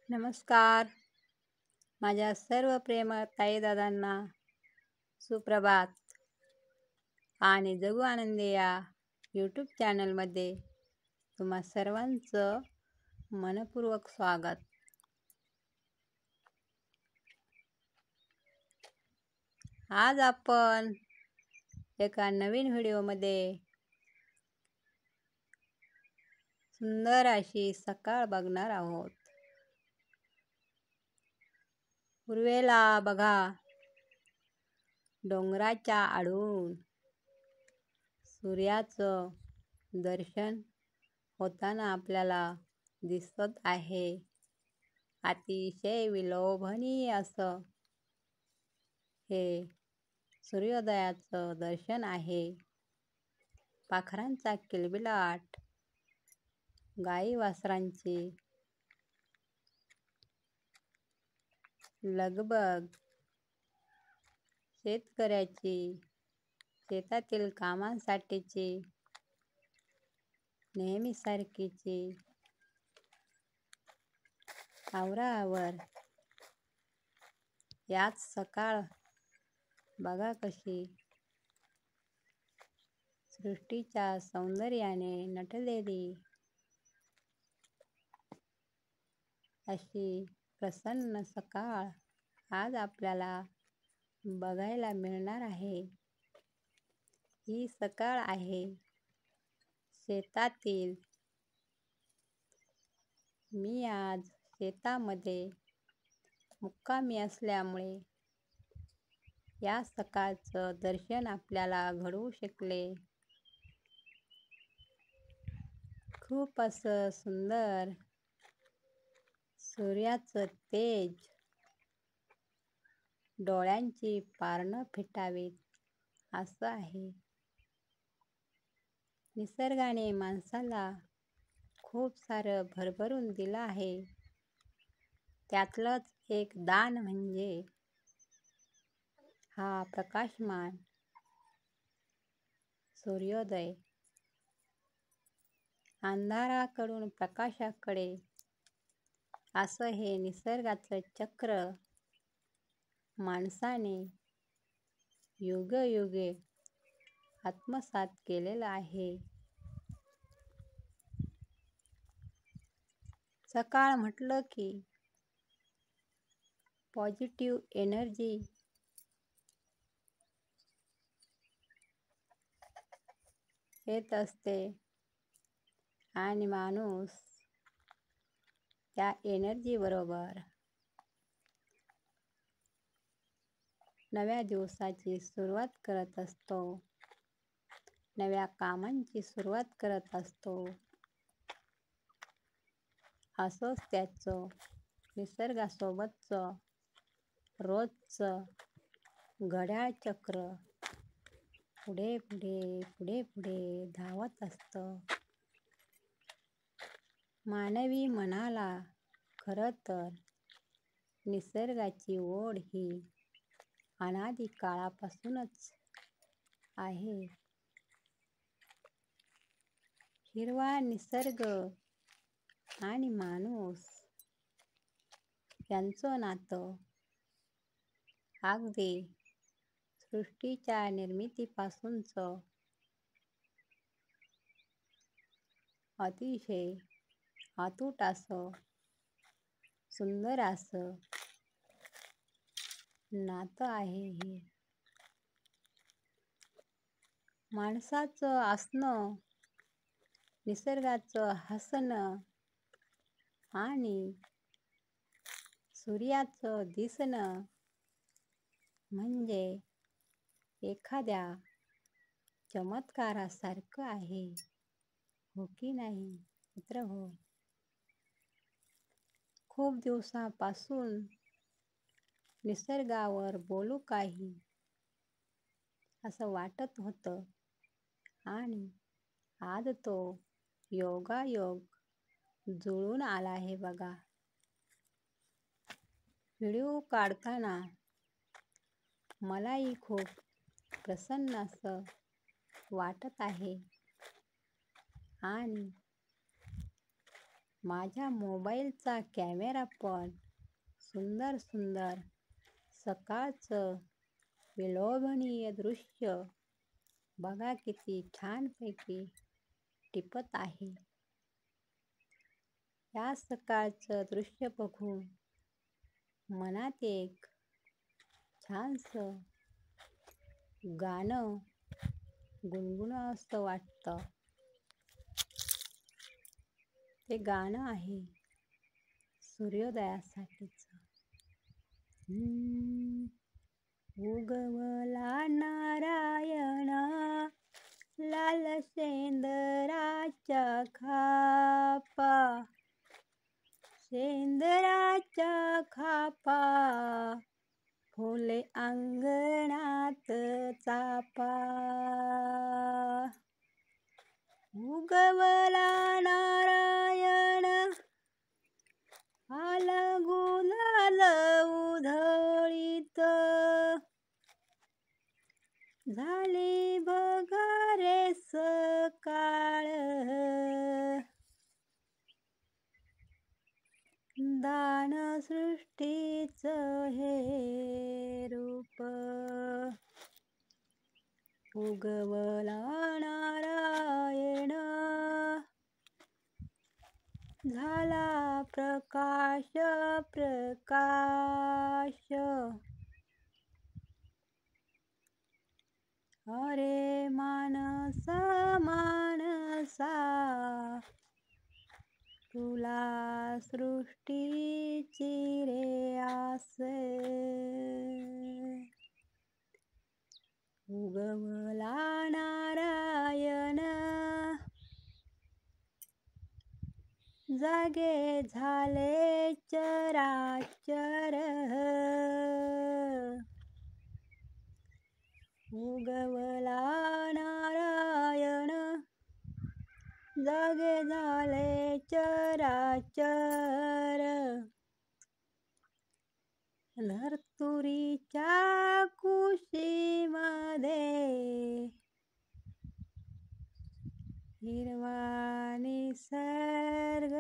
नमस्कार. माझ्या सर्व प्रेमळ ताई दादांना सुप्रभात आणि जगू आनंदी या यूट्यूब चॅनलमध्ये तुम्हा सर्वांचं मनपूर्वक स्वागत. आज आपण एका नवीन व्हिडिओमध्ये सुंदर अशी सकाळ बघणार आहोत. पूर्वेला बघा, डोंगराच्या आडून सूर्याचं दर्शन होताना आपल्याला दिसत आहे. अतिशय विलोभनीय असं हे सूर्योदयाचं दर्शन आहे. पाखरांचा किलबिलाट, गाई वासरांची लगबग, शेतकऱ्याची शेतातील कामांसाठीची नेहमीसारखीची आवराआवर. याच सकाळ बघा कशी सृष्टीच्या सौंदर्याने नटलेली अशी प्रसन्न सकाळ आज आपल्याला बघायला मिळणार आहे. ही सकाळ आहे शेतातील. मी आज शेतामध्ये मुक्कामी असल्यामुळे या सकाळचं दर्शन आपल्याला घडवू शकले. खूप असं सुंदर सूर्याचं तेज डोळ्यांची पारणं फिटावीत असं आहे. निसर्गाने माणसाला खूप सारं भरभरून दिलं आहे. त्यातलंच एक दान म्हणजे हा प्रकाशमान सूर्योदय. अंधाराकडून प्रकाशाकडे असं हे निसर्गाचं चक्र माणसाने युगयुगे आत्मसात केलेलं आहे. सकाळ म्हटलं की पॉझिटिव्ह एनर्जी येत असते आणि माणूस त्या एनर्जी बरोबर नव्या दिवसाची सुरुवात करत असतो, नव्या कामांची सुरुवात करत असतो. असंच त्याचं निसर्गासोबतचं रोजचं घड्याळ चक्र पुढे पुढे पुढे पुढे धावत असतं. मानवी मनाला खरं तर निसर्गाची ओढ ही अनादी काळापासूनच आहे. हिरवा निसर्ग आणि माणूस यांचं नातं अगदी सृष्टीच्या निर्मितीपासूनचं अतिशय अतूट असं सुंदर असं नातं आहे हे. माणसाचं असणं, निसर्गाचं हसणं आणि सूर्याचं दिसणं म्हणजे एखाद्या चमत्कारासारखं आहे, हो की नाही मित्रहो? खूप दिवसापासून निसर्गावर बोलू काही असं वाटत होतं आणि आज तो योगायोग जुळून आला आहे बघा. व्हिडिओ काढताना मलाही खूप प्रसन्न असं वाटत आहे आणि माझ्या मोबाईलचा कॅमेरा पण सुंदर सुंदर सकाळचं विलोभनीय दृश्य बघा किती छानपैकी टिपत आहे. या सकाळचं दृश्य बघून मनात एक छानसं गाणं गुणगुणावंसं वाटतं. ते गाणं आहे सूर्योदयासाठीचं. उगवला नारायण लाल शेंदराच्या खापा, शेंदराच्या खापा, फुले अंगणात चापा. उगवला नारायण आला गुलाल उधळीत, झाली बघा रे सकाळ, दान सृष्टीचं हे रूप. उगवला नारायण झाला प्रकाश प्रकाश. अरे मानसा मानसा तुला सृष्टीची रे आस. उगवला नारायण जागे झाले चराचर. उगवला नारायण जागे झाले चराचर. धर्तुरीच्या कुशीमध्ये हिरवा निसर्ग